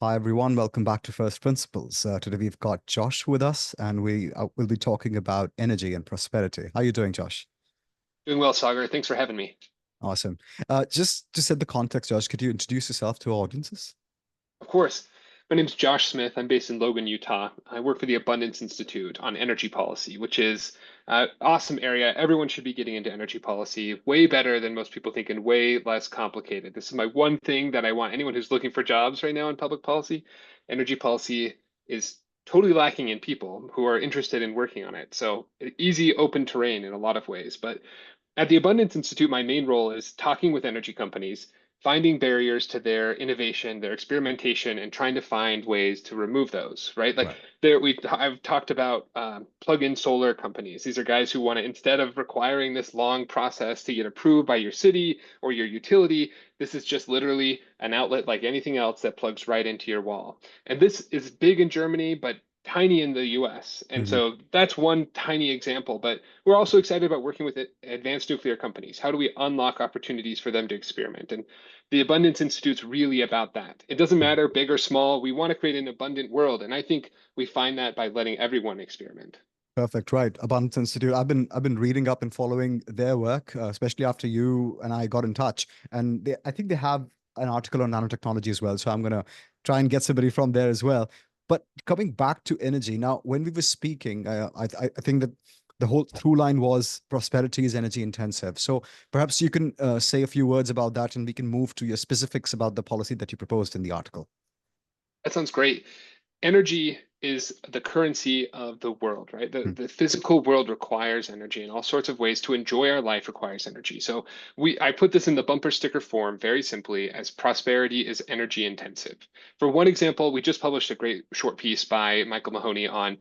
Hi, everyone. Welcome back to First Principles. Today we've got Josh with us, and we will be talking about energy and prosperity. How are you doing, Josh? Doing well, Saagar. Thanks for having me. Awesome. Just to set the context, Josh, could you introduce yourself to our audiences? Of course. My name's Josh Smith. I'm based in Logan, Utah. I work for the Abundance Institute on energy policy, which is an awesome area. Everyone should be getting into energy policy. Way better than most people think and way less complicated. This is my one thing that I want anyone who's looking for jobs right now in public policy. Energy policy is totally lacking in people who are interested in working on it. So easy, open terrain in a lot of ways. But at the Abundance Institute, my main role is talking with energy companies, finding barriers to their innovation, their experimentation, and trying to find ways to remove those, right? Like Right. I've talked about plug-in solar companies. These are guys who want to, instead of requiring this long process to get approved by your city or your utility, this is just literally an outlet like anything else that plugs right into your wall. And this is big in Germany, but tiny in the US. And Mhm. so that's one tiny example, but we're also excited about working with advanced nuclear companies. How do we unlock opportunities for them to experiment? And the Abundance Institute's really about that. It doesn't matter big or small. We want to create an abundant world. And I think we find that by letting everyone experiment. Perfect. Right. Abundance Institute. I've been reading up and following their work, especially after you and I got in touch. And I think they have an article on nanotechnology as well. So I'm gonna try and get somebody from there as well. But coming back to energy now, when we were speaking, I think that the whole through line was prosperity is energy intensive. So perhaps you can say a few words about that, and we can move to your specifics about the policy that you proposed in the article. That sounds great. Energy is the currency of the world, right? The, Hmm. the physical world requires energy in all sorts of ways. To enjoy our life requires energy. So I put this in the bumper sticker form very simply as prosperity is energy intensive. For one example, we just published a great short piece by Michael Mahoney on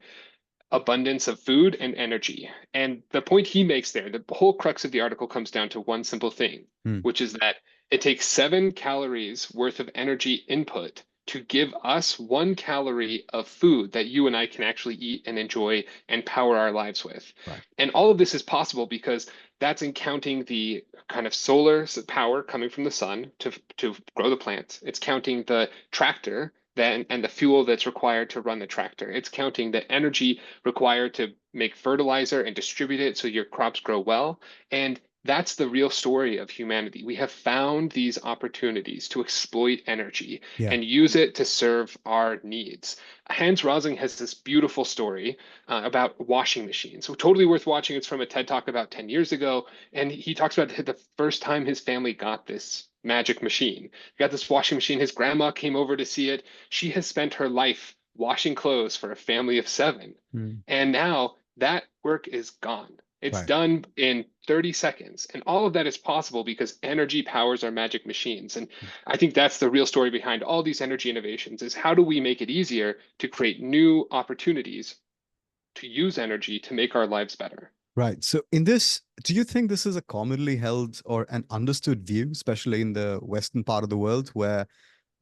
abundance of food and energy. And the point he makes there, the whole crux of the article comes down to one simple thing, Hmm. which is that it takes 7 calories worth of energy input to give us 1 calorie of food that you and I can actually eat and enjoy and power our lives with. Right. And all of this is possible because that's in counting the kind of solar power coming from the sun to grow the plants. It's counting the tractor then and the fuel that's required to run the tractor. It's counting the energy required to make fertilizer and distribute it so your crops grow well. And that's the real story of humanity. We have found these opportunities to exploit energy Yeah. and use it to serve our needs. Hans Rosling has this beautiful story about washing machines. So totally worth watching. It's from a TED Talk about 10 years ago. And he talks about the first time his family got this magic machine. Got this washing machine. His grandma came over to see it. She has spent her life washing clothes for a family of 7. Hmm. And now that work is gone. It's Right. done in 30 seconds. And all of that is possible because energy powers our magic machines. And I think that's the real story behind all these energy innovations is how do we make it easier to create new opportunities to use energy to make our lives better? Right. So, in this, do you think this is a commonly held or an understood view, especially in the Western part of the world, where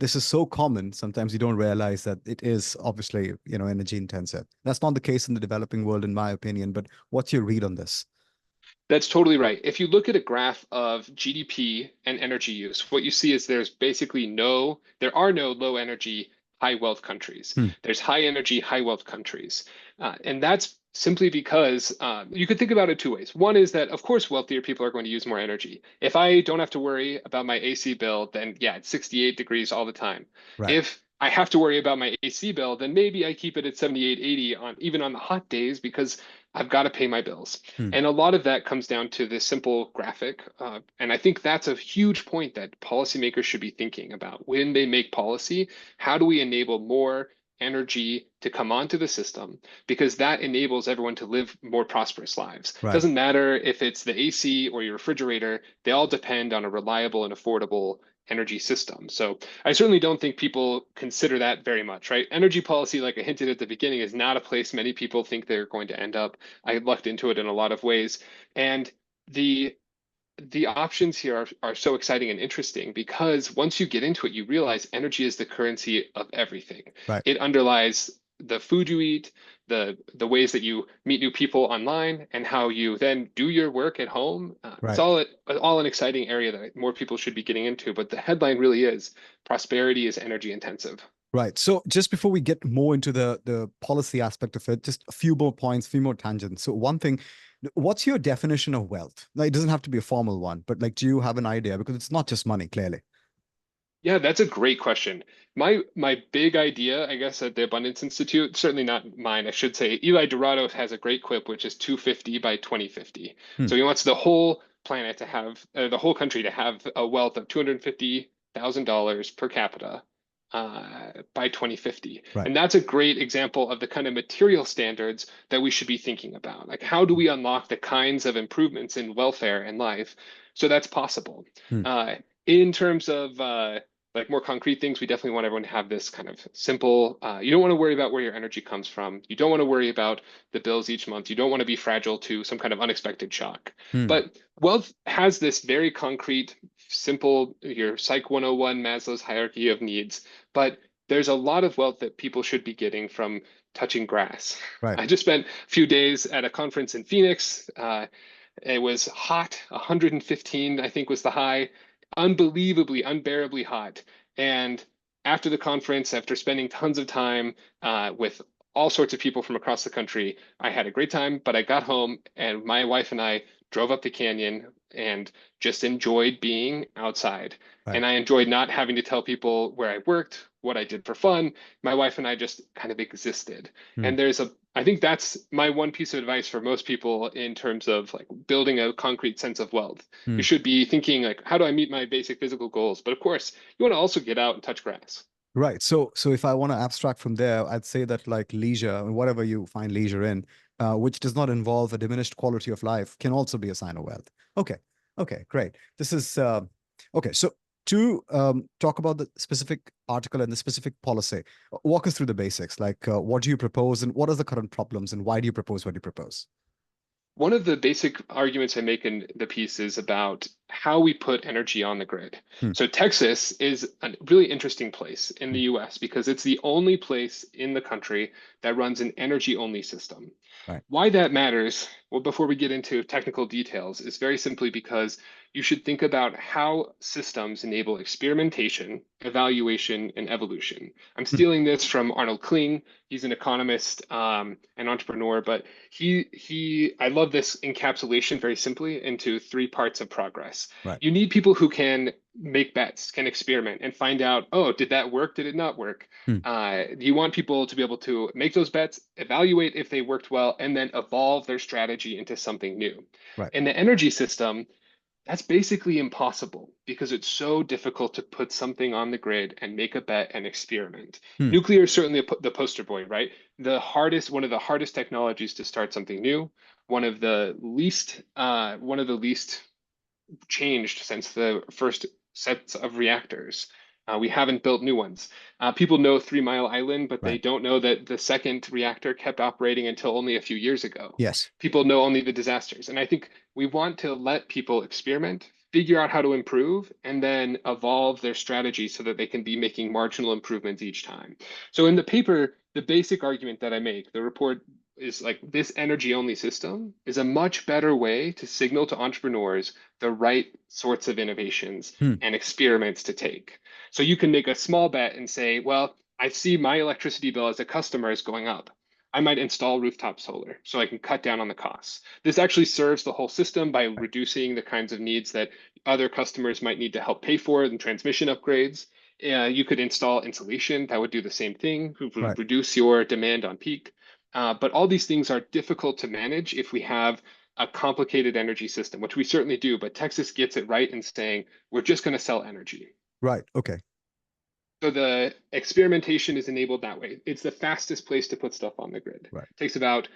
this is so common? Sometimes you don't realize that it is obviously, energy intensive. That's not the case in the developing world, in my opinion. But what's your read on this? That's totally right. If you look at a graph of GDP and energy use, what you see is there are no low energy, high wealth countries. Hmm. There's high energy, high wealth countries. And that's simply because you could think about it two ways. One is that, of course, wealthier people are going to use more energy. If I don't have to worry about my AC bill, then yeah, it's 68 degrees all the time. Right. If I have to worry about my AC bill, then maybe I keep it at 78, 80 on even on the hot days because I've got to pay my bills. Hmm. And a lot of that comes down to this simple graphic. And I think that's a huge point that policymakers should be thinking about when they make policy. How do we enable more energy to come onto the system? Because that enables everyone to live more prosperous lives. Right. Doesn't matter if it's the AC or your refrigerator, they all depend on a reliable and affordable energy system. So I certainly don't think people consider that very much, right? Energy policy, like I hinted at the beginning, is not a place many people think they're going to end up. I lucked into it in a lot of ways. And the the options here are so exciting and interesting because once you get into it, you realize energy is the currency of everything. Right. It underlies the food you eat, the ways that you meet new people online, and how you then do your work at home. It's Right. all an exciting area that more people should be getting into. But the headline really is prosperity is energy intensive. Right. So just before we get more into the policy aspect of it, just a few more points, few more tangents. So one thing, what's your definition of wealth? Like, it doesn't have to be a formal one, but like, do you have an idea? Because it's not just money, clearly. Yeah, that's a great question. My big idea, I guess, at the Abundance Institute, certainly not mine, I should say, Eli Dorado has a great quip, which is 250 by 2050. Hmm. So he wants the whole planet to have, the whole country to have a wealth of $250,000 per capita by 2050. Right. And that's a great example of the kind of material standards that we should be thinking about. Like, how do we unlock the kinds of improvements in welfare and life so that's possible? Hmm. Uh, in terms of like more concrete things, we definitely want everyone to have this kind of simple. You don't want to worry about where your energy comes from. You don't want to worry about the bills each month. You don't want to be fragile to some kind of unexpected shock. Hmm. But wealth has this very concrete, simple, your Psych 101, Maslow's hierarchy of needs. But there's a lot of wealth that people should be getting from touching grass. Right. I just spent a few days at a conference in Phoenix. It was hot, 115, I think was the high, unbelievably, unbearably hot. And after the conference, after spending tons of time with all sorts of people from across the country, I had a great time. But I got home and my wife and I drove up the canyon and just enjoyed being outside. Right. And I enjoyed not having to tell people where I worked, what I did for fun. My wife and I just kind of existed. Hmm. And I think that's my one piece of advice for most people in terms of like building a concrete sense of wealth. Hmm. You should be thinking like, how do I meet my basic physical goals? But of course, you want to also get out and touch grass. Right. So if I want to abstract from there, I'd say that like leisure, whatever you find leisure in, which does not involve a diminished quality of life, can also be a sign of wealth. Okay. Okay, great. This is okay. So to talk about the specific article and the specific policy, walk us through the basics. Like, what do you propose, and what are the current problems, and why do you propose what you propose? One of the basic arguments I make in the piece is about how we put energy on the grid. Hmm. So Texas is a really interesting place in the Hmm. US because it's the only place in the country that runs an energy only system. Right. Why that matters, well, before we get into technical details, is very simply because you should think about how systems enable experimentation, evaluation, and evolution. I'm Hmm. stealing this from Arnold Kling. He's an economist, an entrepreneur, but I love this encapsulation very simply into three parts of progress. Right. You need people who can make bets, can experiment, and find out, oh, did that work? Did it not work? Hmm. You want people to be able to make those bets, evaluate if they worked well, and then evolve their strategy into something new. Right. In the energy system, that's basically impossible because it's so difficult to put something on the grid and make a bet and experiment. Hmm. Nuclear is certainly the poster boy, right? One of the hardest technologies to start something new, one of the least changed since the first sets of reactors. We haven't built new ones. People know 3 Mile Island, but they Right. don't know that the second reactor kept operating until only a few years ago. Yes. People know only the disasters. And I think we want to let people experiment, figure out how to improve, and then evolve their strategy so that they can be making marginal improvements each time. So in the paper, the basic argument that I make, the report is like this energy only system is a much better way to signal to entrepreneurs the right sorts of innovations Hmm. and experiments to take. So you can make a small bet and say, well, I see my electricity bill as a customer is going up. I might install rooftop solar so I can cut down on the costs. This actually serves the whole system by Right. reducing the kinds of needs that other customers might need to help pay for and transmission upgrades. You could install insulation that would do the same thing, Right. reduce your demand on peak. But all these things are difficult to manage if we have a complicated energy system, which we certainly do. But Texas gets it right in saying we're just going to sell energy. Right. Okay. So the experimentation is enabled that way. It's the fastest place to put stuff on the grid. Right. It takes about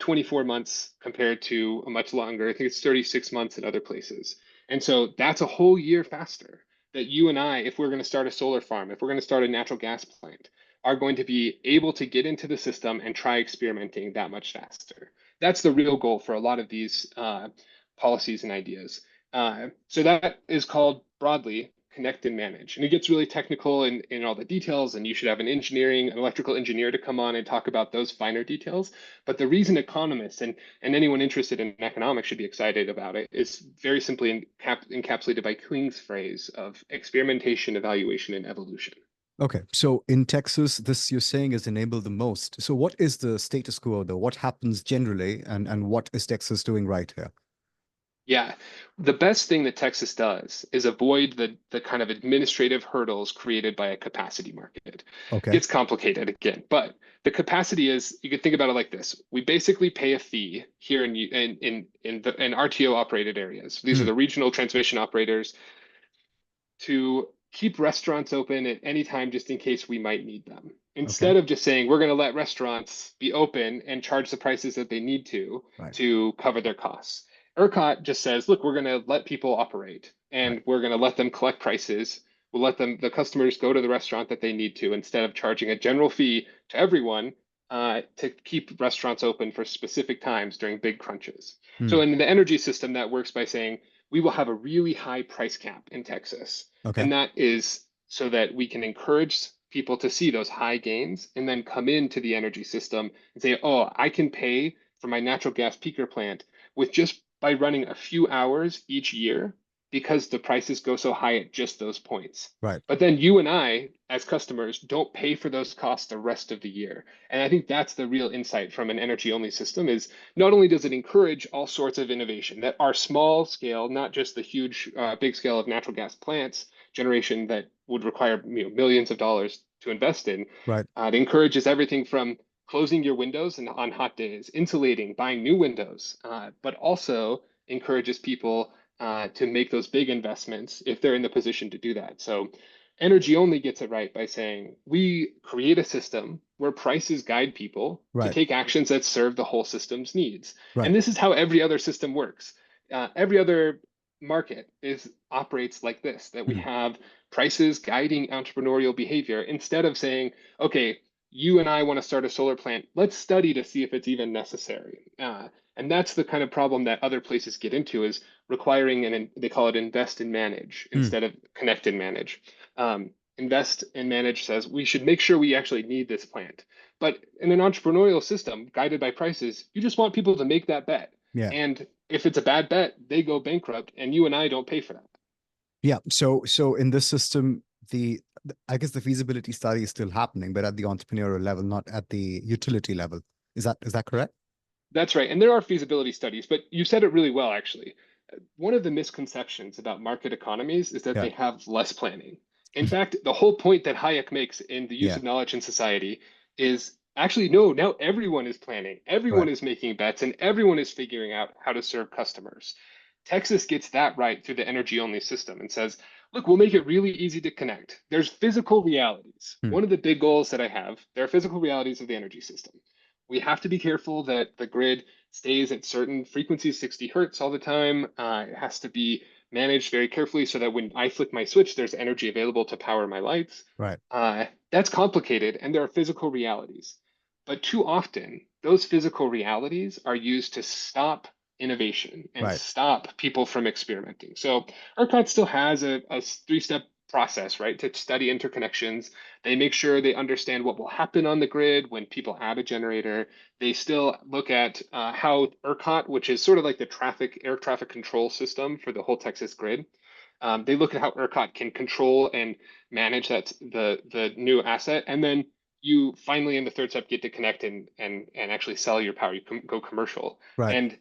24 months compared to a much longer. I think it's 36 months in other places. And so that's a whole year faster that you and I, if we're going to start a solar farm, if we're going to start a natural gas plant, are going to be able to get into the system and try experimenting that much faster. That's the real goal for a lot of these policies and ideas. So that is called broadly connect and manage. And it gets really technical in all the details, and you should have an electrical engineer to come on and talk about those finer details. But the reason economists and anyone interested in economics should be excited about it is very simply encapsulated by Kling's phrase of experimentation, evaluation, and evolution. Okay, so in Texas, this you're saying is enabled the most. So what is the status quo though? What happens generally, and what is Texas doing right here? Yeah, the best thing that Texas does is avoid the kind of administrative hurdles created by a capacity market. Okay. Gets complicated again, but the capacity is, you can think about it like this. We basically pay a fee here in RTO operated areas. These are Hmm. the regional transmission operators to keep restaurants open at any time just in case we might need them. Okay. Instead of just saying we're going to let restaurants be open and charge the prices that they need Right. to cover their costs. ERCOT just says, look, we're going to let people operate Right. and we're going to let them collect prices. We'll let the customers go to the restaurant that they need to instead of charging a general fee to everyone to keep restaurants open for specific times during big crunches. Hmm. So in the energy system, that works by saying we will have a really high price cap in Texas. Okay. And that is so that we can encourage people to see those high gains and then come into the energy system and say, oh, I can pay for my natural gas peaker plant with just by running a few hours each year because the prices go so high at just those points. Right. But then you and I, as customers, don't pay for those costs the rest of the year. And I think that's the real insight from an energy only system is not only does it encourage all sorts of innovation that are small scale, not just the huge, big scale of natural gas plants generation that would require millions of dollars to invest in. Right. It encourages everything from closing your windows and on hot days, insulating, buying new windows, but also encourages people to make those big investments if they're in the position to do that. So energy only gets it right by saying we create a system where prices guide people to Right. take actions that serve the whole system's needs. Right. And this is how every other system works. Every other market is operates like this, that we Hmm. have prices guiding entrepreneurial behavior instead of saying, okay, you and I want to start a solar plant. Let's study to see if it's even necessary. And that's the kind of problem that other places get into is requiring they call it invest and manage Hmm. instead of connect and manage. Invest and manage says we should make sure we actually need this plant. But in an entrepreneurial system guided by prices, you just want people to make that bet. Yeah. And if it's a bad bet, they go bankrupt and you and I don't pay for that. Yeah. So in this system, I guess the feasibility study is still happening, but at the entrepreneurial level, not at the utility level. Is that correct? That's right. And there are feasibility studies, but you said it really well, actually. One of the misconceptions about market economies is that Yeah. they have less planning. In fact, the whole point that Hayek makes in The Use Yeah. of Knowledge in Society is actually, no, now everyone is planning, Right. everyone is making bets, and everyone is figuring out how to serve customers. Texas gets that right through the energy only system and says, look, we'll make it really easy to connect. There's physical realities. Hmm. One of the big goals that I have, there are physical realities of the energy system. We have to be careful that the grid stays at certain frequencies, 60 hertz all the time. It has to be managed very carefully so that when I flick my switch, there's energy available to power my lights. Right. That's complicated, and there are physical realities. But too often, those physical realities are used to stop innovation and Right. stop people from experimenting. So ERCOT still has a three-step process, right, to study interconnections. They make sure they understand what will happen on the grid when people add a generator. They still look at how ERCOT, which is sort of like the air traffic control system for the whole Texas grid, they look at how ERCOT can control and manage the new asset, and then you finally in the third step get to connect and actually sell your power. You can go commercial, Right. and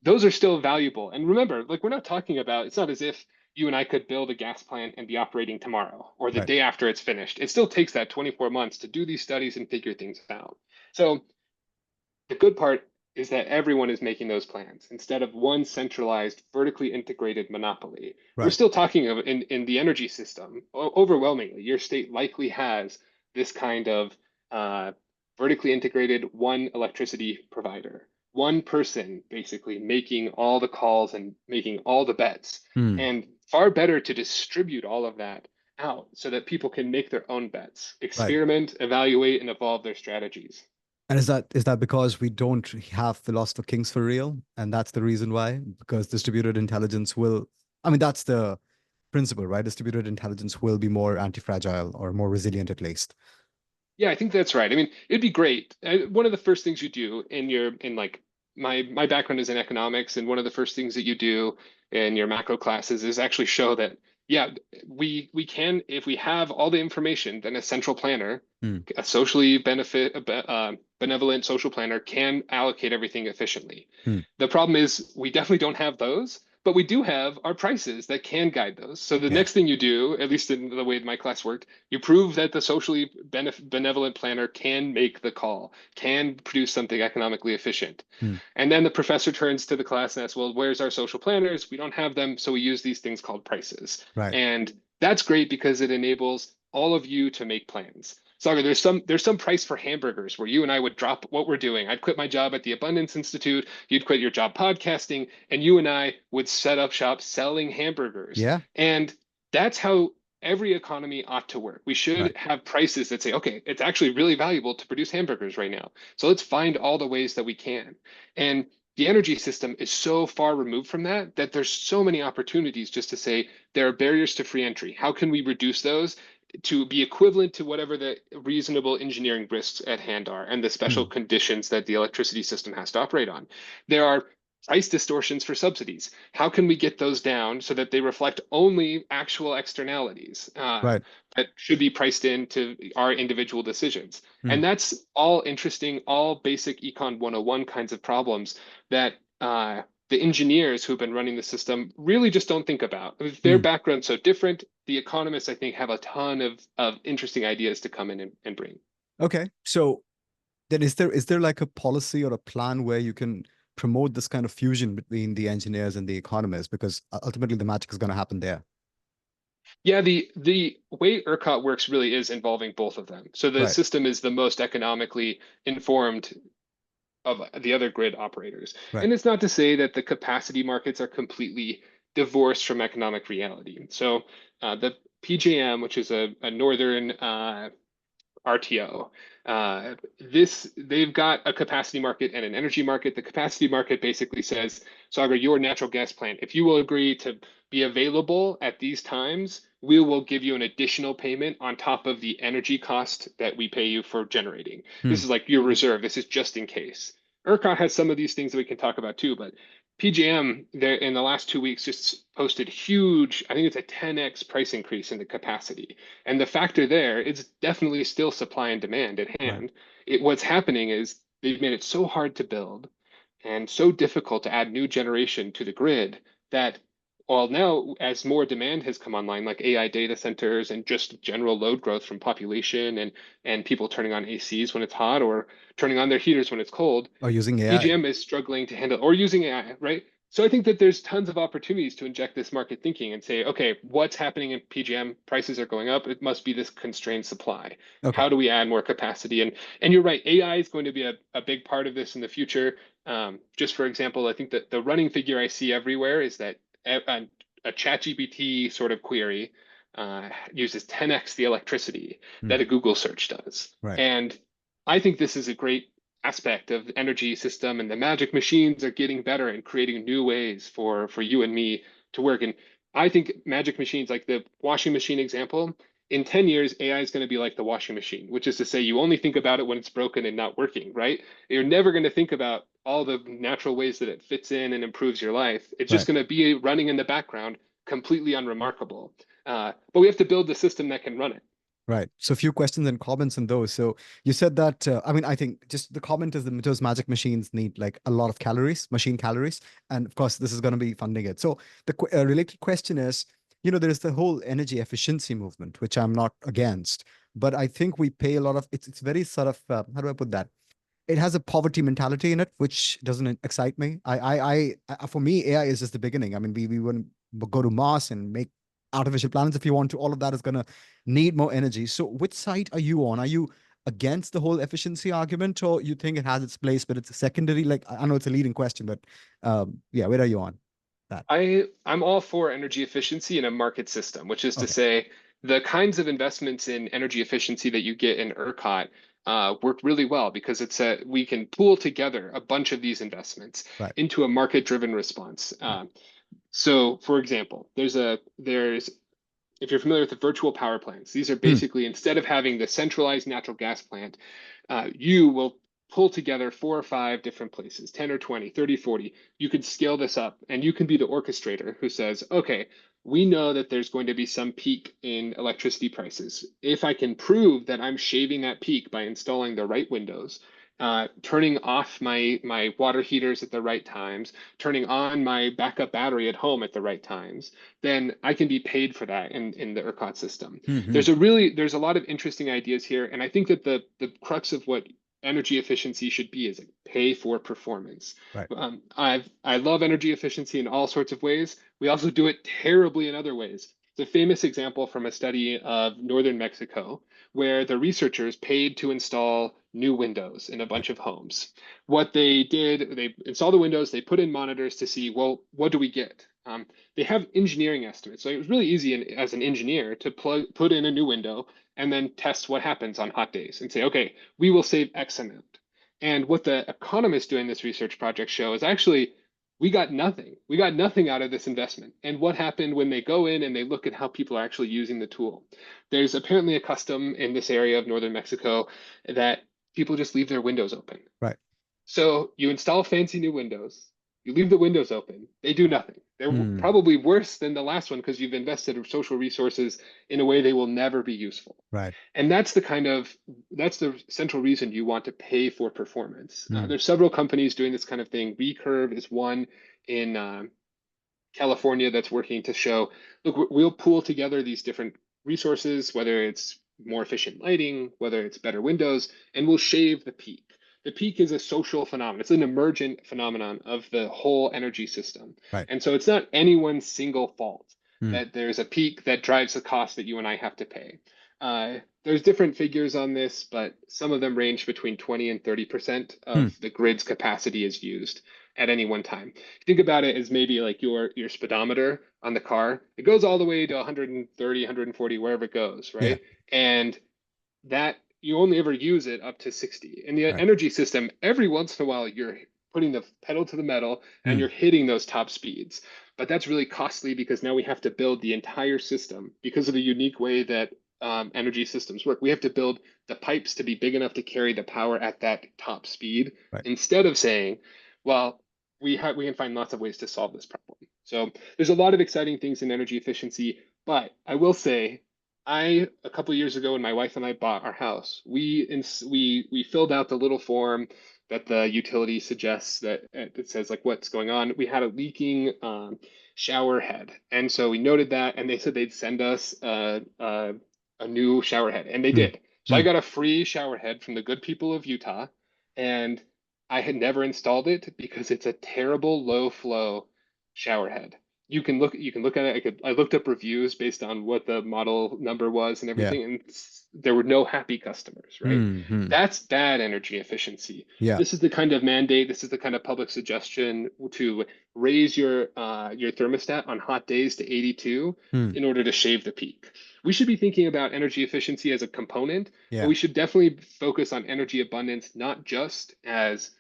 those are still valuable. And remember, like we're not talking about. It's not as if you and I could build a gas plant and be operating tomorrow or the Right. day after it's finished. It still takes that 24 months to do these studies and figure things out. So the good part is that everyone is making those plans instead of one centralized, vertically integrated monopoly. We're Right. still talking of in the energy system, overwhelmingly, your state likely has this kind of uh, vertically integrated one electricity provider, one person basically making all the calls and making all the bets. Hmm. And far better to distribute all of that out so that people can make their own bets, Right. experiment, evaluate, and evolve their strategies. And is that because we don't have philosopher kings for real? And that's the reason why? Because distributed intelligence will, I mean, that's the principle, right? Distributed intelligence will be more anti-fragile or more resilient at least. Yeah, I think that's right. I mean, it'd be great. One of the first things you do in like my background is in economics, and one of the first things that you do in your macro classes is actually show that Yeah, we can, if we have all the information, then a central planner, Hmm. a socially benevolent social planner can allocate everything efficiently. Hmm. The problem is we definitely don't have those, but we do have our prices that can guide those. So the Yeah. next thing you do, at least in the way my class worked, you prove that the socially benevolent planner can make the call, can produce something economically efficient. Hmm. And then the professor turns to the class and asks, well, where's our social planners? We don't have them, so we use these things called prices. Right. And that's great because it enables all of you to make plans. Sagar, there's some price for hamburgers where you and I would drop what we're doing. I'd quit my job at the Abundance Institute, you'd quit your job podcasting, and you and I would set up shop selling hamburgers. Yeah. And that's how every economy ought to work. We Right. should have prices that say, okay, it's actually really valuable to produce hamburgers right now. So let's find all the ways that we can. And the energy system is so far removed from that that there's so many opportunities just to say there are barriers to free entry. How can we reduce those to be equivalent to whatever the reasonable engineering risks at hand are and the special Hmm. conditions that the electricity system has to operate on? There are price distortions for subsidies. How can we get those down so that they reflect only actual externalities Right. that should be priced into our individual decisions? Hmm. And that's all interesting, all basic Econ 101 kinds of problems that the engineers who've been running the system really just don't think about. Their Hmm. background's so different. The economists, I think, have a ton of interesting ideas to come in and bring. Okay. So then is there like a policy or a plan where you can promote this kind of fusion between the engineers and the economists? Because ultimately the magic is going to happen there. Yeah, the way ERCOT works really is involving both of them. So the Right. system is the most economically informed of the other grid operators. Right. And it's not to say that the capacity markets are completely divorced from economic reality. So the PJM, which is a northern RTO. They've got a capacity market and an energy market. The capacity market basically says, Sagar, your natural gas plant, if you will agree to be available at these times, we will give you an additional payment on top of the energy cost that we pay you for generating. Hmm. This is like your reserve. This is just in case. ERCOT has some of these things that we can talk about too, but PJM there in the last 2 weeks just posted huge, I think it's a 10x price increase in the capacity. And the factor there, it's definitely still supply and demand at Right. hand. What's happening is they've made it so hard to build and so difficult to add new generation to the grid that well now as more demand has come online, like AI data centers and just general load growth from population and people turning on ACs when it's hot or turning on their heaters when it's cold, Or using AI. PGM is struggling to handle or using AI, right? So I think that there's tons of opportunities to inject this market thinking and say, okay, what's happening in PGM? Prices are going up. It must be this constrained supply. Okay. How do we add more capacity? And you're right, AI is going to be a big part of this in the future. Just for example, I think that the running figure I see everywhere is that a ChatGPT sort of query uses 10x the electricity Hmm. that a Google search does. Right. And I think this is a great aspect of the energy system, and the magic machines are getting better and creating new ways for you and me to work. And I think magic machines, like the washing machine example, in 10 years, AI is going to be like the washing machine, which is to say you only think about it when it's broken and not working, right? You're never going to think about all the natural ways that it fits in and improves your life. It's just Right. going to be running in the background, completely unremarkable. But we have to build the system that can run it. Right. So a few questions and comments on those. So you said that, I mean, I think just the comment is that those magic machines need like a lot of calories, machine calories. And of course, this is going to be funding it. So the related question is, there is the whole energy efficiency movement, which I'm not against, but I think we pay a lot of, it's very sort of, how do I put that? It has a poverty mentality in it, which doesn't excite me. For me, AI is just the beginning. I mean, we want to go to Mars and make artificial planets if you want to. All of that is going to need more energy. So, which side are you on? Are you against the whole efficiency argument, or you think it has its place, but it's a secondary? Like, I know it's a leading question, but yeah, where are you on that? I'm all for energy efficiency in a market system, which is to Okay, say the kinds of investments in energy efficiency that you get in ERCOT work really well because we can pool together a bunch of these investments right, into a market-driven response. right, So, for example, there's if you're familiar with the virtual power plants, these are hmm, basically instead of having the centralized natural gas plant, you will pull together 4 or 5 different places, 10 or 20, 30, 40. You could scale this up and you can be the orchestrator who says, okay, we know that there's going to be some peak in electricity prices. If I can prove that I'm shaving that peak by installing the right windows, turning off my water heaters at the right times, turning on my backup battery at home at the right times, then I can be paid for that in the ERCOT system. Hmm. There's a lot of interesting ideas here, and I think that the crux of what energy efficiency should be is like pay for performance. Right. I love energy efficiency in all sorts of ways. We also do it terribly in other ways. It's a famous example from a study of northern Mexico where the researchers paid to install new windows in a Right. bunch of homes. What they did, they installed the windows, they put in monitors to see, well, what do we get? They have engineering estimates. So it was really easy as an engineer to put in a new window and then test what happens on hot days and say, okay, we will save X amount. And what the economists doing this research project show is actually we got nothing. We got nothing out of this investment. And what happened when they go in and they look at how people are actually using the tool? There's apparently a custom in this area of northern Mexico that people just leave their windows open. Right. So you install fancy new windows, you leave the windows open, they do nothing. They're Mm. probably worse than the last one because you've invested social resources in a way they will never be useful. Right. And that's the central reason you want to pay for performance. Mm. There's several companies doing this kind of thing. Recurve is one in California that's working to show, look, we'll pool together these different resources, whether it's more efficient lighting, whether it's better windows, and we'll shave the peak. The peak is a social phenomenon. It's an emergent phenomenon of the whole energy system. Right. And so it's not anyone's single fault Mm. that there's a peak that drives the cost that you and I have to pay. There's different figures on this, but some of them range between 20 and 30% Mm. of the grid's capacity is used at any one time. Think about it as maybe like your speedometer on the car. It goes all the way to 130, 140, wherever it goes, Yeah. right? And that you only ever use it up to 60. In the Right. energy system, every once in a while you're putting the pedal to the metal and Mm. you're hitting those top speeds. But that's really costly because now we have to build the entire system because of the unique way that energy systems work. We have to build the pipes to be big enough to carry the power at that top speed Right. instead of saying, well, we can find lots of ways to solve this problem. So there's a lot of exciting things in energy efficiency, but I will say a couple of years ago when my wife and I bought our house, we filled out the little form that the utility suggests that it says like what's going on. We had a leaking shower head, and so we noted that, and they said they'd send us a new shower head, and they Mm. did. So I Mm. got a free shower head from the good people of Utah, and I had never installed it because it's a terrible low flow shower head. You can look at it. I looked up reviews based on what the model number was and Yeah. everything, and there were no happy customers, right? Mm. Mm. That's bad energy efficiency. Yeah. This is the kind of mandate, this is the kind of public suggestion to raise your thermostat on hot days to 82 Mm. in order to shave the peak. We should be thinking about energy efficiency as a component, but Yeah. we should definitely focus on energy abundance, not just as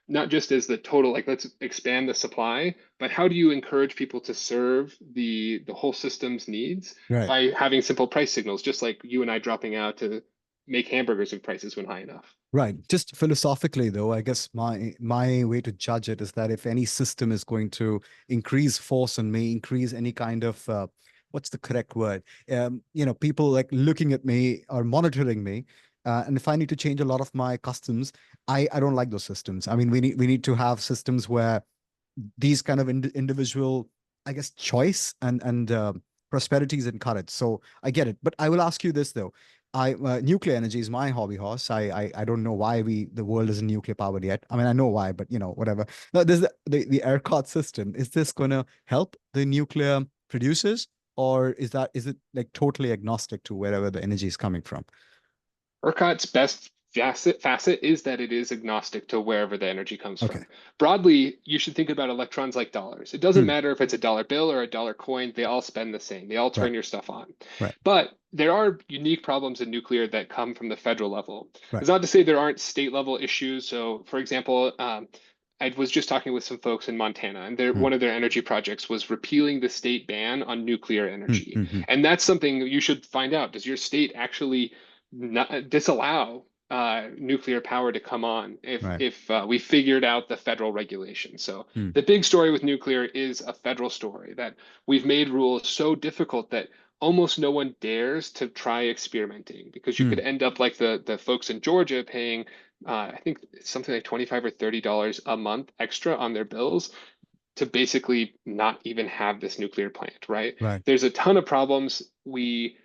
the total, like let's expand the supply, but how do you encourage people to serve the whole system's needs Right. by having simple price signals, just like you and I dropping out to make hamburgers if prices went high enough. Right. Just philosophically, though, I guess my way to judge it is that if any system is going to increase force on me, increase any kind of what's the correct word? People like looking at me or monitoring me, and if I need to change a lot of my customs, I don't like those systems. I mean, we need to have systems where these kind of individual, I guess, choice and prosperity is encouraged. So I get it, but I will ask you this though. I Nuclear energy is my hobby horse. I don't know why the world isn't nuclear powered yet. I mean, I know why, but whatever. Now, there's the ERCOT system. Is this going to help the nuclear producers, or is it like totally agnostic to wherever the energy is coming from? ERCOT's best facet is that it is agnostic to wherever the energy comes Okay. from. Broadly, you should think about electrons like dollars. It doesn't Hmm. matter if it's a dollar bill or a dollar coin, they all spend the same. They all Right. turn your stuff on. Right. But there are unique problems in nuclear that come from the federal level. Right. It's not to say there aren't state level issues. So, for example, I was just talking with some folks in Montana, and Hmm. one of their energy projects was repealing the state ban on nuclear Hmm. energy. Hmm. Hmm. And that's something you should find out. Does your state actually not disallow nuclear power to come on Right. if we figured out the federal regulation. So Hmm. the big story with nuclear is a federal story that we've made rules so difficult that almost no one dares to try experimenting because you could Hmm. end up like the folks in Georgia paying I think something like 25 or $30 a month extra on their bills to basically not even have this nuclear plant, right? Right. There's a ton of problems. We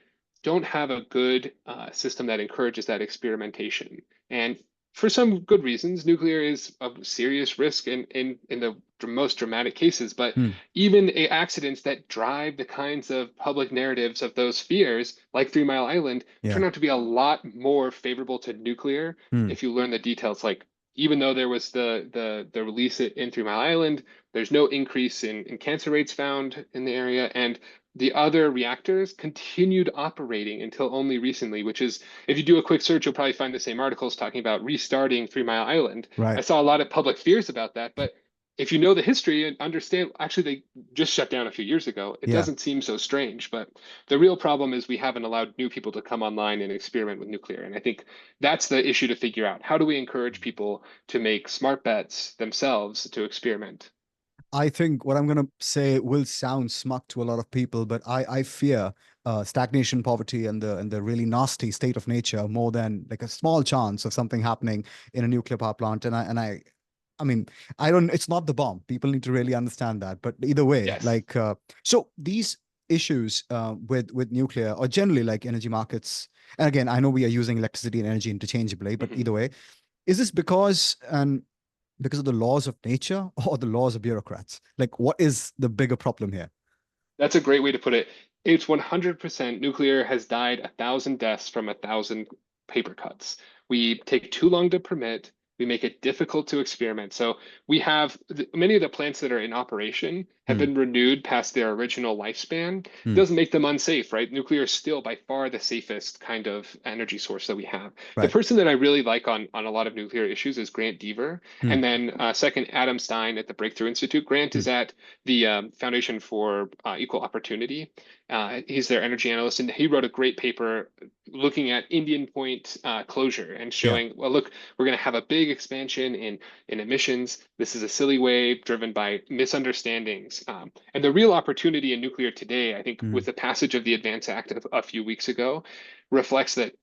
don't have a good system that encourages that experimentation. And for some good reasons, nuclear is a serious risk in the most dramatic cases. But Hmm. even accidents that drive the kinds of public narratives of those fears, like 3 Mile Island, Yeah. turn out to be a lot more favorable to nuclear Hmm. if you learn the details. Like even though there was the release in 3 Mile Island, there's no increase in cancer rates found in the area, and the other reactors continued operating until only recently, which is, if you do a quick search, you'll probably find the same articles talking about restarting 3 Mile Island. I Right. saw a lot of public fears about that, but if you know the history and understand, actually, they just shut down a few years ago. It Yeah. doesn't seem so strange, but the real problem is we haven't allowed new people to come online and experiment with nuclear. And I think that's the issue to figure out. How do we encourage people to make smart bets themselves to experiment? I think what I'm going to say will sound smug to a lot of people, but I fear stagnation, poverty, and the really nasty state of nature more than like a small chance of something happening in a nuclear power plant. I mean, I don't. It's not the bomb. People need to really understand that. But either way, Yes. like, so these issues with nuclear or generally like energy markets. And again, I know we are using electricity and energy interchangeably, but Mhm. either way, is this because of the laws of nature or the laws of bureaucrats? Like, what is the bigger problem here? That's a great way to put it. It's 100% nuclear has died 1,000 deaths from 1,000 paper cuts. We take too long to permit. We make it difficult to experiment. So we have many of the plants that are in operation have Hmm. been renewed past their original lifespan. It Hmm. doesn't make them unsafe, right? Nuclear is still by far the safest kind of energy source that we have. The Right. person that I really like on a lot of nuclear issues is Grant Deaver. Hmm. And then second, Adam Stein at the Breakthrough Institute. Grant Hmm. is at the Foundation for Equal Opportunity. He's their energy analyst, and he wrote a great paper looking at Indian Point closure and Yeah. showing, well, look, we're going to have a big expansion in emissions. This is a silly way driven by misunderstandings. And the real opportunity in nuclear today, I think, Hmm. with the passage of the Advance Act a few weeks ago, reflects that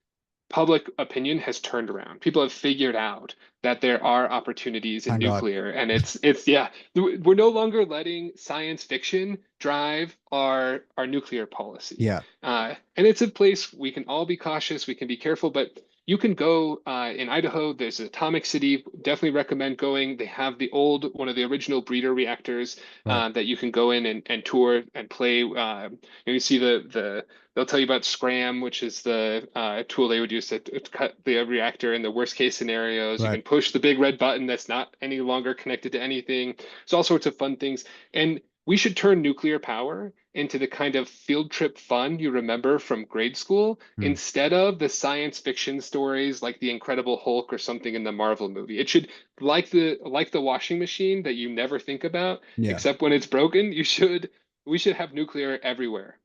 public opinion has turned around. People have figured out that there are opportunities in Thank God. nuclear, and it's yeah, we're no longer letting science fiction drive our nuclear policy. Yeah. And it's a place we can all be cautious, we can be careful, but you can go in Idaho. There's Atomic City. Definitely recommend going. They have the old one of the original breeder reactors Right. that you can go in and tour and play. You see they'll tell you about Scram, which is the tool they would use to cut the reactor in the worst case scenarios. You Right. can push the big red button that's not any longer connected to anything. There's all sorts of fun things. And we should turn nuclear power into the kind of field trip fun you remember from grade school Hmm. instead of the science fiction stories like the Incredible Hulk or something in the Marvel movie. It should like the washing machine that you never think about Yeah. except when it's broken. We should have nuclear everywhere.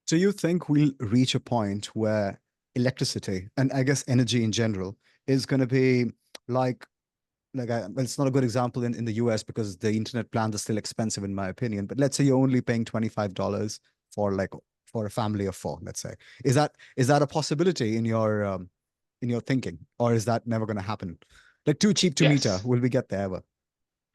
So you think we'll reach a point where electricity and I guess energy in general is going to be like well, it's not a good example in the US because the internet plans are still expensive in my opinion. But let's say you're only paying $25 for like for a family of four, let's say. Is that a possibility in your thinking, or is that never going to happen? Like too cheap to meter, Yes. will we get there ever?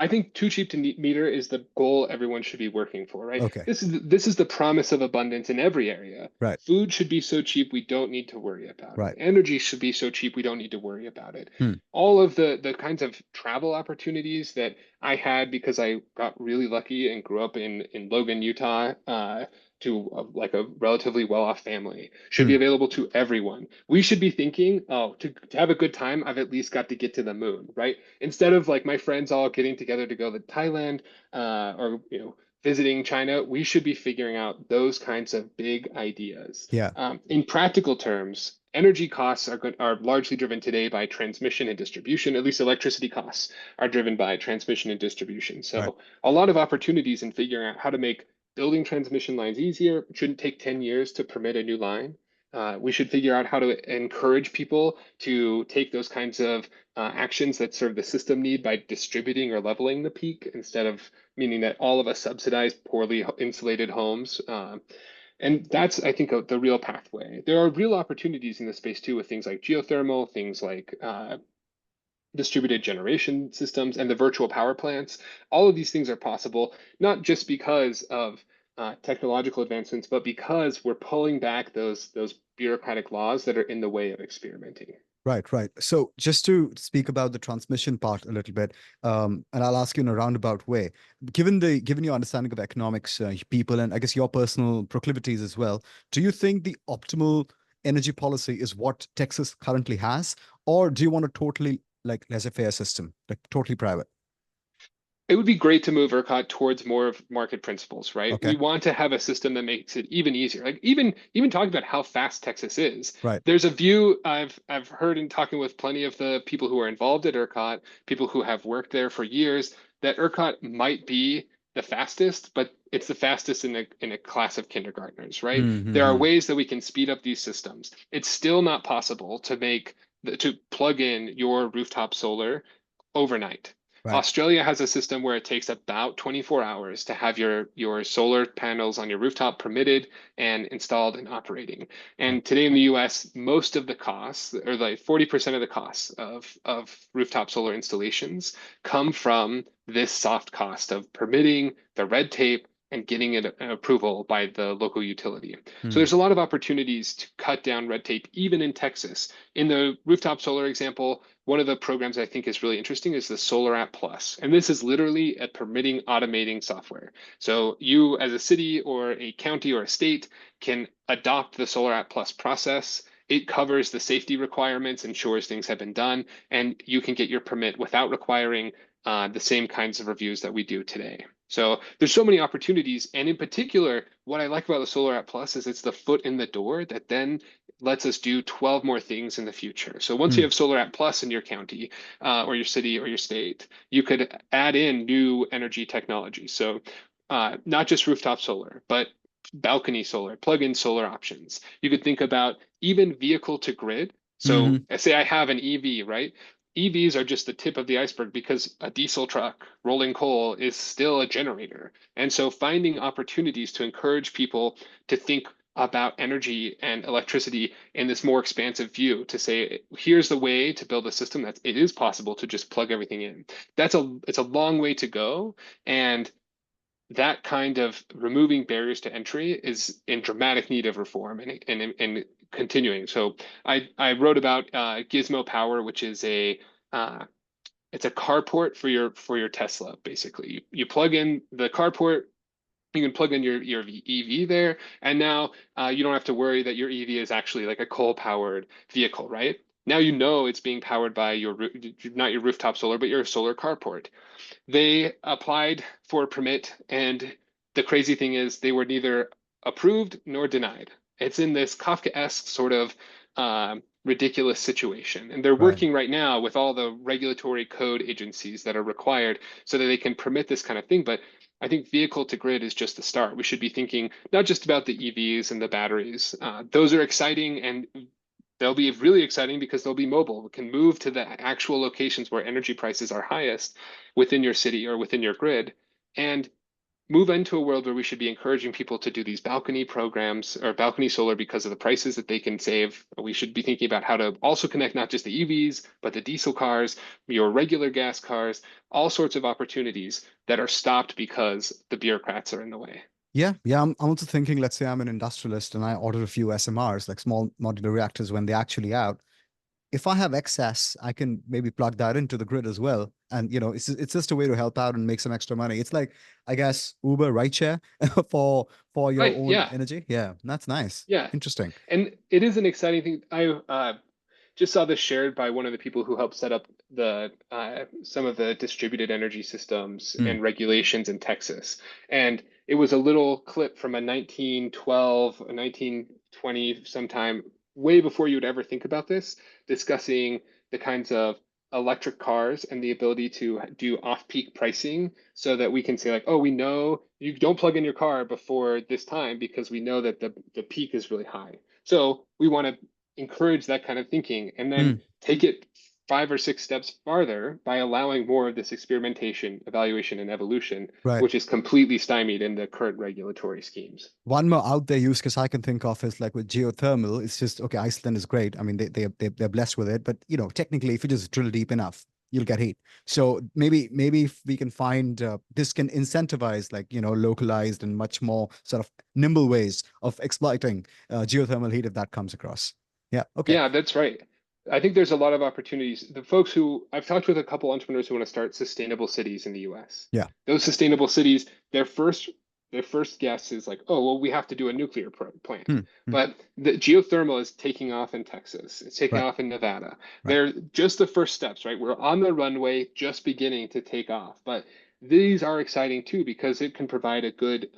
I think too cheap to meter is the goal everyone should be working for, right? Okay. This is the promise of abundance in every area. Right. Food should be so cheap we don't need to worry about it. Right. Energy should be so cheap we don't need to worry about it. Hmm. All of the kinds of travel opportunities that I had because I got really lucky and grew up in Logan, Utah, to like a relatively well-off family should be Hmm. available to everyone. We should be thinking, oh, to have a good time, I've at least got to get to the moon, right? Instead of like my friends all getting together to go to Thailand or visiting China, we should be figuring out those kinds of big ideas. Yeah. In practical terms, energy costs are largely driven today by transmission and distribution. At least electricity costs are driven by transmission and distribution. Right. So a lot of opportunities in figuring out how to make building transmission lines easier. It shouldn't take 10 years to permit a new line. we should figure out how to encourage people to take those kinds of actions that serve the system need by distributing or leveling the peak instead of meaning that all of us subsidize poorly insulated homes. And that's, I think, the real pathway. There are real opportunities in this space too, with things like geothermal, things like distributed generation systems, and the virtual power plants. All of these things are possible, not just because of technological advancements, but because we're pulling back those bureaucratic laws that are in the way of experimenting. Right, right. So just to speak about the transmission part a little bit, and I'll ask you in a roundabout way, given your understanding of economics, people, and I guess your personal proclivities as well, do you think the optimal energy policy is what Texas currently has, or do you want a totally like laissez-faire system, like totally private? It would be great to move ERCOT towards more of market principles, right? Okay, We want to have a system that makes it even easier. Like even talking about how fast Texas is, right. there's a view I've heard in talking with plenty of the people who are involved at ERCOT, people who have worked there for years, that ERCOT might be the fastest, but it's the fastest in a class of kindergartners, right? There are Mm-hmm. ways that we can speed up these systems. It's still not possible to to plug in your rooftop solar overnight. Right. Australia has a system where it takes about 24 hours to have your solar panels on your rooftop permitted and installed and operating. Right. And today in the US, most of the costs, or like 40% of the costs of rooftop solar installations come from this soft cost of permitting, the red tape, and getting it an approval by the local utility. So Mm. there's a lot of opportunities to cut down red tape, even in Texas. In the rooftop solar example, one of the programs I think is really interesting is the Solar App Plus. And this is literally a permitting automating software. So you as a city or a county or a state can adopt the Solar App Plus process. It covers the safety requirements, ensures things have been done, and you can get your permit without requiring the same kinds of reviews that we do today. So there's so many opportunities. And in particular, what I like about the Solar App Plus is it's the foot in the door that then lets us do 12 more things in the future. So once you Mm. have Solar App Plus in your county or your city or your state, you could add in new energy technologies. So not just rooftop solar, but balcony solar, plug-in solar options. You could think about even vehicle to grid. So Mm-hmm. say I have an EV, right? EVs are just the tip of the iceberg because a diesel truck rolling coal is still a generator. And so finding opportunities to encourage people to think about energy and electricity in this more expansive view to say, here's the way to build a system that it is possible to just plug everything in. It's a long way to go. And that kind of removing barriers to entry is in dramatic need of reform and continuing. So I wrote about Gizmo Power, which is uh, it's a carport for your Tesla. Basically, you plug in the carport. You can plug in your EV there, and now you don't have to worry that your EV is actually like a coal-powered vehicle, right? Now you know it's being powered by not your rooftop solar, but your solar carport. They applied for a permit, and the crazy thing is they were neither approved nor denied. It's in this Kafkaesque sort of ridiculous situation. And they're Right. working right now with all the regulatory code agencies that are required so that they can permit this kind of thing. But I think vehicle to grid is just the start. We should be thinking not just about the EVs and the batteries. Those are exciting and they'll be really exciting because they'll be mobile. We can move to the actual locations where energy prices are highest within your city or within your grid and move into a world where we should be encouraging people to do these balcony programs or balcony solar because of the prices that they can save. We should be thinking about how to also connect not just the EVs, but the diesel cars, your regular gas cars, all sorts of opportunities that are stopped because the bureaucrats are in the way. Yeah, yeah. I'm also thinking, let's say I'm an industrialist and I order a few SMRs, like small modular reactors, when they're actually out. If I have excess, I can maybe plug that into the grid as well. And it's just a way to help out and make some extra money. It's like, I guess, Uber rideshare for your Right. own Yeah. energy. Yeah, that's nice. Yeah. Interesting. And it is an exciting thing. I just saw this shared by one of the people who helped set up the some of the distributed energy systems Hmm. and regulations in Texas. And it was a little clip from a 1912, a 1920 sometime, way before you would ever think about this, discussing the kinds of electric cars and the ability to do off-peak pricing so that we can say like, oh, we know you don't plug in your car before this time because we know that the peak is really high. So we want to encourage that kind of thinking and then Mm, take it 5 or 6 steps farther by allowing more of this experimentation, evaluation, and evolution, right. which is completely stymied in the current regulatory schemes. One more out there use case I can think of is like with geothermal. It's just okay. Iceland is great. I mean, they're blessed with it, but technically, if you just drill deep enough, you'll get heat. So maybe if we can find this can incentivize like localized and much more sort of nimble ways of exploiting geothermal heat if that comes across. Yeah. Okay. Yeah, that's right. I think there's a lot of opportunities. The folks who I've talked with a couple entrepreneurs who want to start sustainable cities in the US. Yeah. Those sustainable cities, their first guess is like, oh, well, we have to do a nuclear plant. Hmm, hmm. But the geothermal is taking off in Texas. It's taking Right. off in Nevada. Right. They're just the first steps, right? We're on the runway, just beginning to take off. But these are exciting too because it can provide a good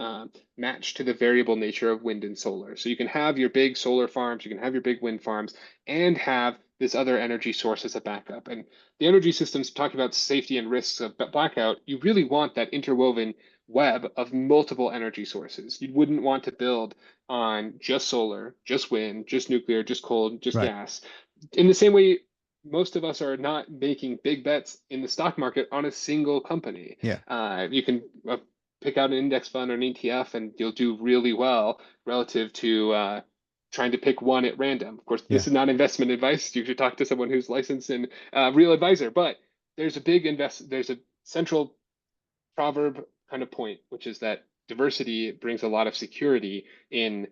match to the variable nature of wind and solar. So you can have your big solar farms, you can have your big wind farms, and have this other energy source as a backup. And the energy systems, talking about safety and risks of blackout, you really want that interwoven web of multiple energy sources. You wouldn't want to build on just solar, just wind, just nuclear, just coal, just Right. gas. In the same way, most of us are not making big bets in the stock market on a single company. Yeah. You can pick out an index fund or an ETF and you'll do really well relative to trying to pick one at random. Of course, Yeah. this is not investment advice. You should talk to someone who's licensed and real advisor. But there's a central proverb kind of point, which is that diversity brings a lot of security in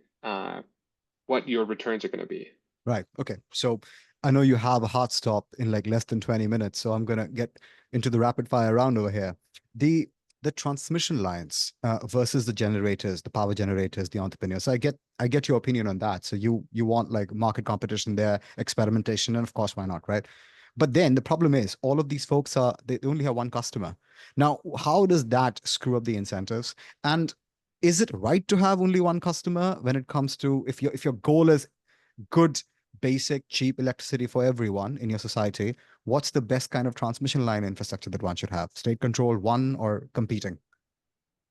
what your returns are going to be. Right. Okay. So I know you have a hard stop in like less than 20 minutes, so I'm gonna get into the rapid fire round over here. The transmission lines versus the generators, the power generators, the entrepreneurs. So I get your opinion on that. So you want like market competition there, experimentation, and of course, why not, right? But then the problem is all of these folks they only have one customer. Now, how does that screw up the incentives? And is it right to have only one customer when it comes to if your goal is good, basic, cheap electricity for everyone in your society, what's the best kind of transmission line infrastructure that one should have? State control, one, or competing?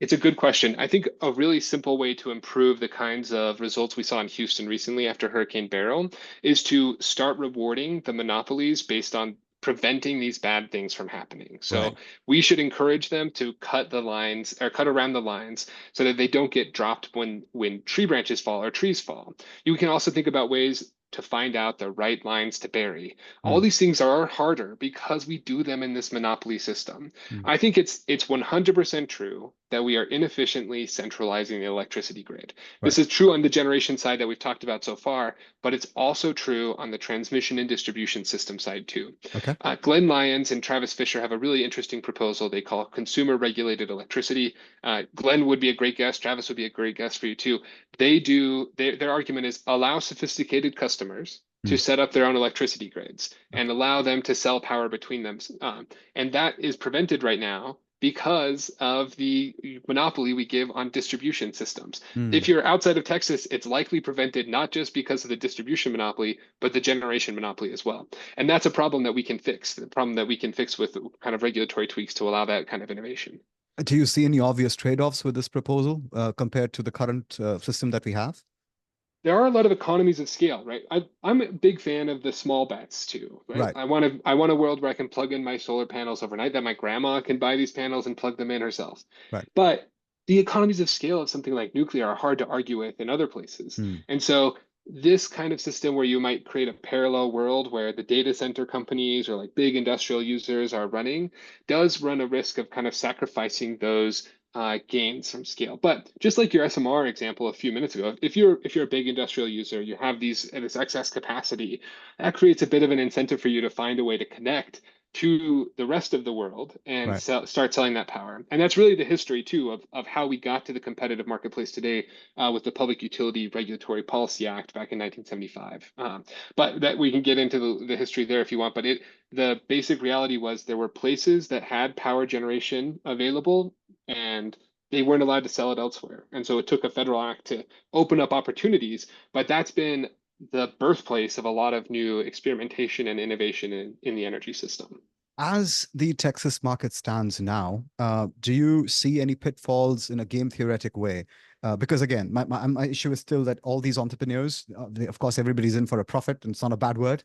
It's a good question. I think a really simple way to improve the kinds of results we saw in Houston recently after Hurricane Beryl is to start rewarding the monopolies based on preventing these bad things from happening. Right. So we should encourage them to cut the lines or cut around the lines so that they don't get dropped when tree branches fall or trees fall. You can also think about ways to find out the right lines to bury. All Mm, these things are harder because we do them in this monopoly system. mm. I think it's 100% true that we are inefficiently centralizing the electricity grid. Right. This is true on the generation side that we've talked about so far, but it's also true on the transmission and distribution system side too. Okay. Glenn Lyons and Travis Fisher have a really interesting proposal they call consumer regulated electricity. Glenn would be a great guest. Travis would be a great guest for you too. Their argument is allow sophisticated customers to Mm, set up their own electricity grids and allow them to sell power between them. And that is prevented right now because of the monopoly we give on distribution systems. mm. If you're outside of Texas, it's likely prevented not just because of the distribution monopoly, but the generation monopoly as well. And that's a problem that we can fix, the problem that we can fix with kind of regulatory tweaks to allow that kind of innovation. Do you see any obvious trade-offs with this proposal compared to the current system that we have? There are a lot of economies of scale, right? I'm a big fan of the small bets too, right? Right. I want a world where I can plug in my solar panels overnight, that my grandma can buy these panels and plug them in herself. Right. But the economies of scale of something like nuclear are hard to argue with in other places. Mm, And so this kind of system where you might create a parallel world where the data center companies or like big industrial users are running does run a risk of kind of sacrificing those gains from scale. But just like your SMR example a few minutes ago, if you're a big industrial user, you have this excess capacity, that creates a bit of an incentive for you to find a way to connect to the rest of the world and right. start selling that power. And that's really the history too of how we got to the competitive marketplace today with the Public Utility Regulatory Policy Act back in 1975. But that we can get into the history there if you want. But the basic reality was there were places that had power generation available and they weren't allowed to sell it elsewhere. And so it took a federal act to open up opportunities, but that's been the birthplace of a lot of new experimentation and innovation in the energy system. As the Texas market stands now, do you see any pitfalls in a game theoretic way Because again, my issue is still that all these entrepreneurs, of course, everybody's in for a profit, and it's not a bad word,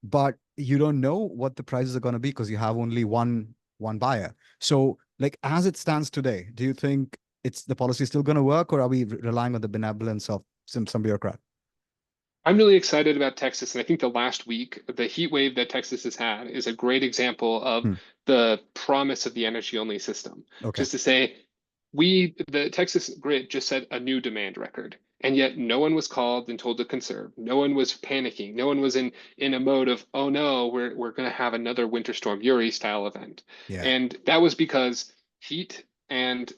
but you don't know what the prices are going to be because you have only one buyer. So, like as it stands today, do you think it's the policy still going to work, or are we relying on the benevolence of some bureaucrat? I'm really excited about Texas, and I think the last week, the heat wave that Texas has had is a great example of Hmm. the promise of the energy only system. Okay. Just to say, the Texas grid just set a new demand record, and yet no one was called and told to conserve. No one was panicking. No one was in a mode of, oh no, we're going to have another Winter Storm Uri style event. Yeah. And that was because heat and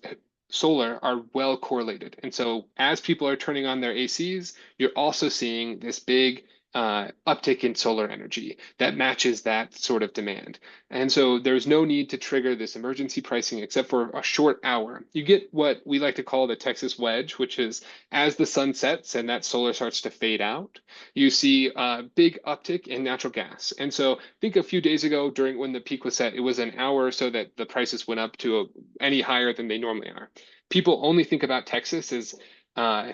solar are well correlated. And so as people are turning on their ACs, you're also seeing this big uptick in solar energy that matches that sort of demand. And so there's no need to trigger this emergency pricing except for a short hour. You get what we like to call the Texas wedge, which is as the sun sets and that solar starts to fade out, you see a big uptick in natural gas. And so I think a few days ago during when the peak was set, it was an hour or so that the prices went up to any higher than they normally are. People only think about Texas as uh,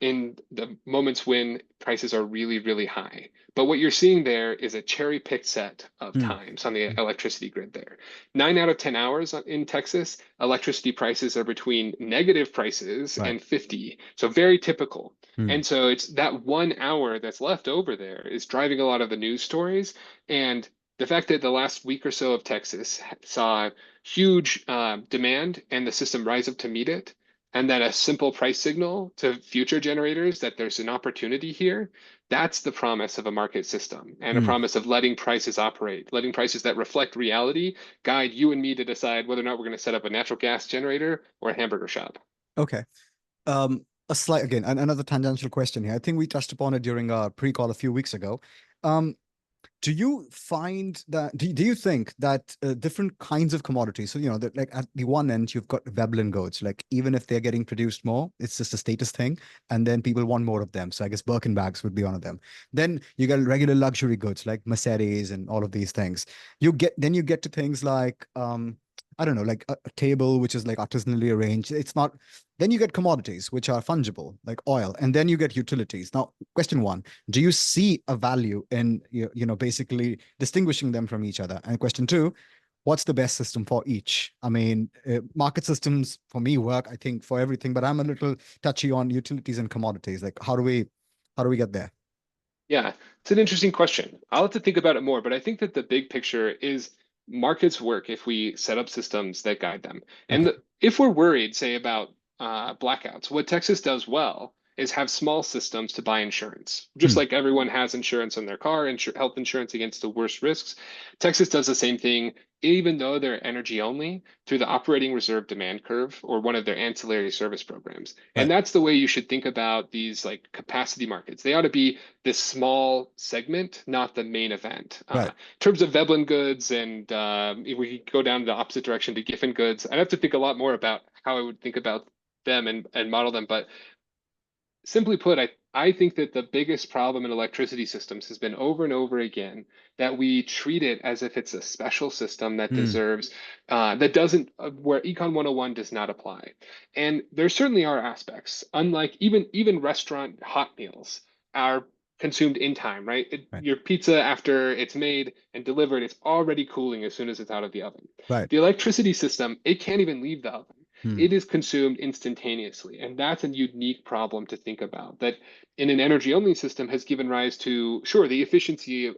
in the moments when prices are really, really high. But what you're seeing there is a cherry picked set of Hmm. times on the electricity grid there. 9 out of 10 hours in Texas, electricity prices are between negative prices Right. and 50. So very typical. Hmm. And so it's that 1 hour that's left over there is driving a lot of the news stories. And the fact that the last week or so of Texas saw huge demand and the system rise up to meet it, and then a simple price signal to future generators that there's an opportunity here, that's the promise of a market system and a Hmm. promise of letting prices operate, letting prices that reflect reality guide you and me to decide whether or not we're going to set up a natural gas generator or a hamburger shop. Okay. A slight again, another tangential question here. I think we touched upon it during our pre-call a few weeks ago. Um, do you find that do you think that different kinds of commodities, so that like at the one end you've got Veblen goods, like even if they're getting produced more, it's just a status thing, and then people want more of them, so I guess Birkin bags would be one of them. Then you get regular luxury goods like Mercedes and all of these things. You get to things like I don't know, like a table which is like artisanally arranged. It's not. Then you get commodities which are fungible like oil, and then you get utilities. Now question one, do you see a value in basically distinguishing them from each other? And question two, what's the best system for each? I mean, market systems for me work, I think, for everything, but I'm a little touchy on utilities and commodities. Like how do we get there? Yeah, it's an interesting question. I'll have to think about it more, but I think that the big picture is markets work if we set up systems that guide them. Okay. And if we're worried, say, about blackouts, what Texas does well is have small systems to buy insurance. Just Hmm. like everyone has insurance on their car, health insurance against the worst risks, Texas does the same thing, even though they're energy only, through the operating reserve demand curve or one of their ancillary service programs. And Right. that's the way you should think about these like capacity markets. They ought to be this small segment, not the main event. Right. In terms of Veblen goods, and if we could go down the opposite direction to Giffen goods, I'd have to think a lot more about how I would think about them and model them. But simply put, I think that the biggest problem in electricity systems has been over and over again that we treat it as if it's a special system that Hmm. deserves, that doesn't, where Econ 101 does not apply. And there certainly are aspects, unlike even restaurant hot meals are consumed in time, right? Right. Your pizza, after it's made and delivered, it's already cooling as soon as it's out of the oven. Right. The electricity system, it can't even leave the oven. Hmm. It is consumed instantaneously. And that's a unique problem to think about that in an energy only system has given rise to, sure, the efficiency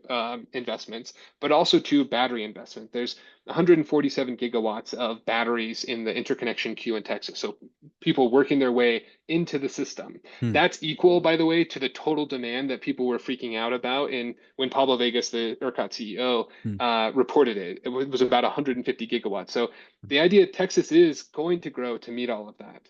investments, but also to battery investment. There's 147 gigawatts of batteries in the interconnection queue in Texas. So people working their way into the system. Hmm. That's equal, by the way, to the total demand that people were freaking out about in when Pablo Vegas, the ERCOT CEO, Hmm. reported it. It was about 150 gigawatts. So the idea Texas is going to grow to meet all of that,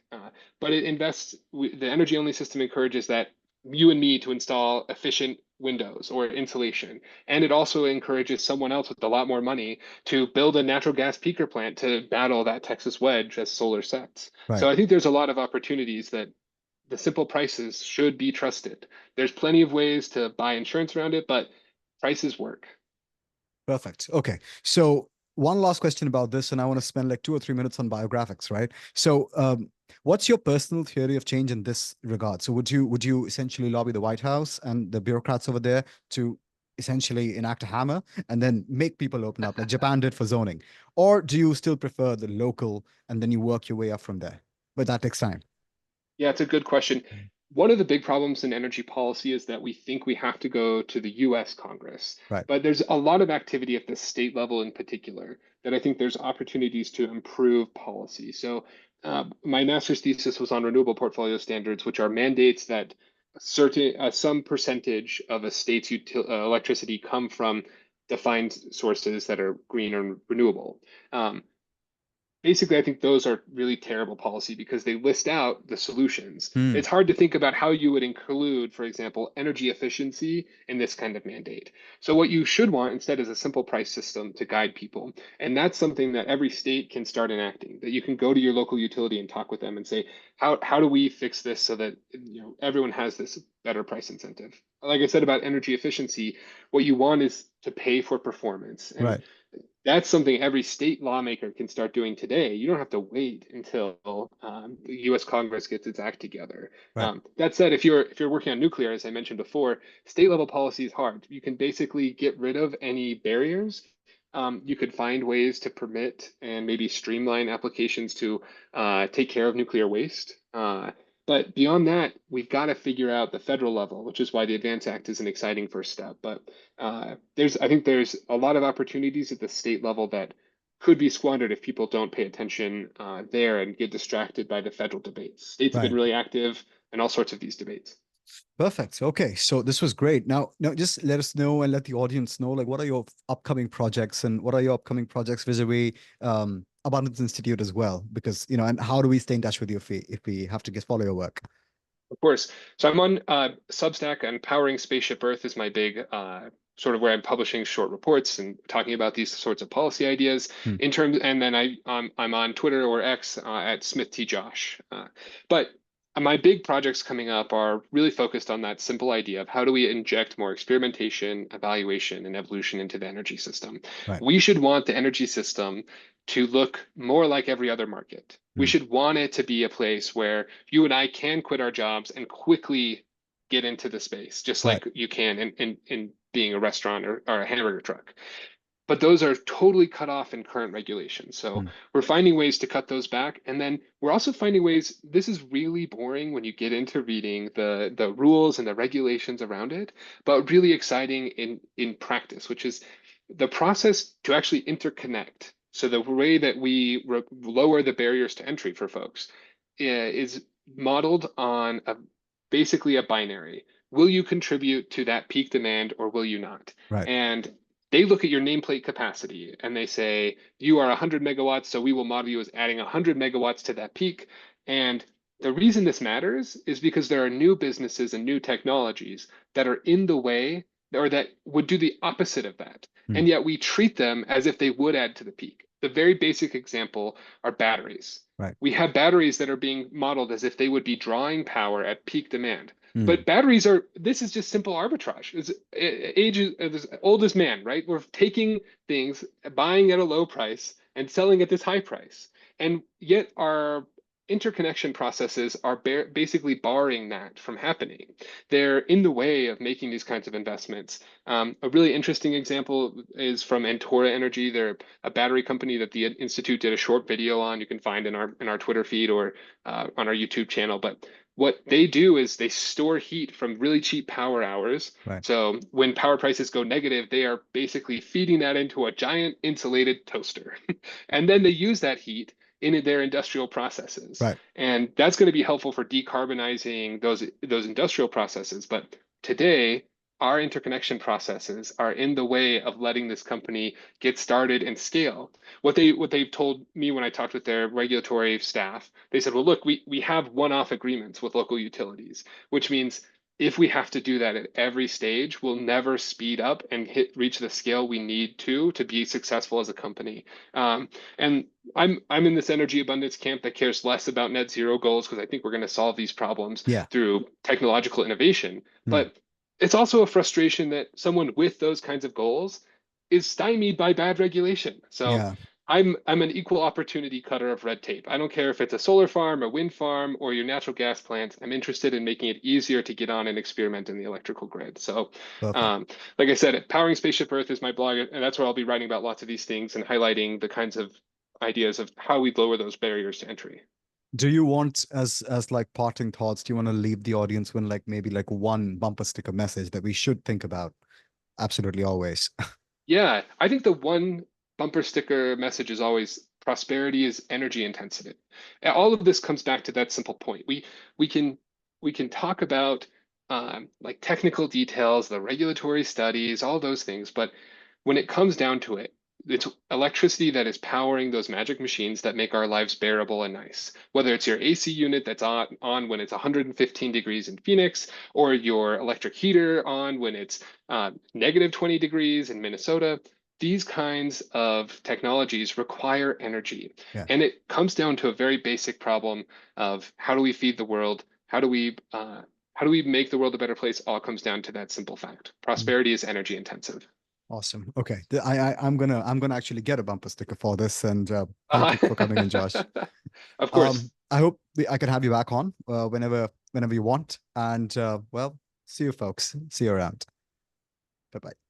but it invests. The energy only system encourages that you and me to install efficient windows or insulation, and it also encourages someone else with a lot more money to build a natural gas peaker plant to battle that Texas wedge as solar sets. Right. So I think there's a lot of opportunities that the simple prices should be trusted. There's plenty of ways to buy insurance around it, but prices work. Perfect. Okay. So one last question about this, and I want to spend like 2 or 3 minutes on biographics, right? So What's your personal theory of change in this regard? So would you essentially lobby the White House and the bureaucrats over there to essentially enact a hammer and then make people open up like Japan did for zoning? Or do you still prefer the local and then you work your way up from there? But that takes time. Yeah, it's a good question. One of the big problems in energy policy is that we think we have to go to the US Congress, Right. but there's a lot of activity at the state level in particular that I think there's opportunities to improve policy. So, my master's thesis was on renewable portfolio standards, which are mandates that some percentage of a state's electricity come from defined sources that are green or renewable. Um, Basically, I think those are really terrible policy because they list out the solutions. Hmm. It's hard to think about how you would include, for example, energy efficiency in this kind of mandate. So what you should want instead is a simple price system to guide people. And that's something that every state can start enacting, that you can go to your local utility and talk with them and say, how do we fix this so that everyone has this better price incentive? Like I said about energy efficiency, what you want is to pay for performance. And Right. that's something every state lawmaker can start doing today. You don't have to wait until the U.S. Congress gets its act together. Right. That said, if you're working on nuclear, as I mentioned before, state level policy is hard. You can basically get rid of any barriers. You could find ways to permit and maybe streamline applications to take care of nuclear waste. But beyond that, we've got to figure out the federal level, which is why the Advance Act is an exciting first step. But I think there's a lot of opportunities at the state level that could be squandered if people don't pay attention there and get distracted by the federal debates. States have been Right. really active in all sorts of these debates. Perfect. Okay, so this was great. Now just let us know and let the audience know, like, what are your upcoming projects and what are your upcoming projects vis-a-vis Abundance Institute as well? Because, and how do we stay in touch with you if we have to just follow your work? Of course. So I'm on Substack, and Powering Spaceship Earth is my big sort of where I'm publishing short reports and talking about these sorts of policy ideas Hmm. in terms. And then I'm on Twitter or X at Smith T Josh. But my big projects coming up are really focused on that simple idea of how do we inject more experimentation, evaluation, and evolution into the energy system. Right. We should want the energy system to look more like every other market. We Hmm. should want it to be a place where you and I can quit our jobs and quickly get into the space, just Right. like you can in being a restaurant or a hamburger truck. But those are totally cut off in current regulations. So Hmm. we're finding ways to cut those back. And then we're also finding ways, this is really boring when you get into reading the rules and the regulations around it, but really exciting in practice, which is the process to actually interconnect. So the way that we lower the barriers to entry for folks is modeled on basically a binary. Will you contribute to that peak demand or will you not? Right. And they look at your nameplate capacity and they say, you are 100 megawatts, so we will model you as adding 100 megawatts to that peak. And the reason this matters is because there are new businesses and new technologies that are in the way or that would do the opposite of that. Hmm. And yet we treat them as if they would add to the peak. The very basic example are batteries. Right. We have batteries that are being modeled as if they would be drawing power at peak demand. Hmm. But this is just simple arbitrage. Age is as old as man, right? We're taking things, buying at a low price and selling at this high price. And yet our interconnection processes are basically barring that from happening. They're in the way of making these kinds of investments. A really interesting example is from Antora Energy. They're a battery company that the Institute did a short video on. You can find in our Twitter feed or on our YouTube channel. But what they do is they store heat from really cheap power hours. Right. So when power prices go negative, they are basically feeding that into a giant insulated toaster. And then they use that heat in their industrial processes. Right. And that's going to be helpful for decarbonizing those industrial processes. But today, our interconnection processes are in the way of letting this company get started and scale. What they've told me when I talked with their regulatory staff, they said, well, look, we have one-off agreements with local utilities, which means if we have to do that at every stage, we'll never speed up and reach the scale we need to be successful as a company. And I'm in this energy abundance camp that cares less about net zero goals because I think we're going to solve these problems Yeah. through technological innovation. Hmm. But it's also a frustration that someone with those kinds of goals is stymied by bad regulation. So Yeah. I'm an equal opportunity cutter of red tape. I don't care if it's a solar farm, a wind farm, or your natural gas plant. I'm interested in making it easier to get on and experiment in the electrical grid. So, Perfect. um, like I said, Powering Spaceship Earth is my blog, and that's where I'll be writing about lots of these things and highlighting the kinds of ideas of how we lower those barriers to entry. Do you want, as like parting thoughts, do you want to leave the audience with like maybe like one bumper sticker message that we should think about absolutely always? Yeah, I think the one bumper sticker message is always prosperity is energy intensive. And all of this comes back to that simple point. We can we can talk about like technical details, the regulatory studies, all those things, but when it comes down to it, it's electricity that is powering those magic machines that make our lives bearable and nice. Whether it's your AC unit that's on when it's 115 degrees in Phoenix, or your electric heater on when it's negative 20 degrees in Minnesota. These kinds of technologies require energy. Yeah. And it comes down to a very basic problem of how do we feed the world? How do we make the world a better place? All comes down to that simple fact. Mm. Prosperity is energy intensive. Awesome. Okay. I'm gonna actually get a bumper sticker for this, and thank Uh, you for coming in, Josh. of course. I hope I can have you back on whenever you want. And well, see you folks. See you around. Bye bye.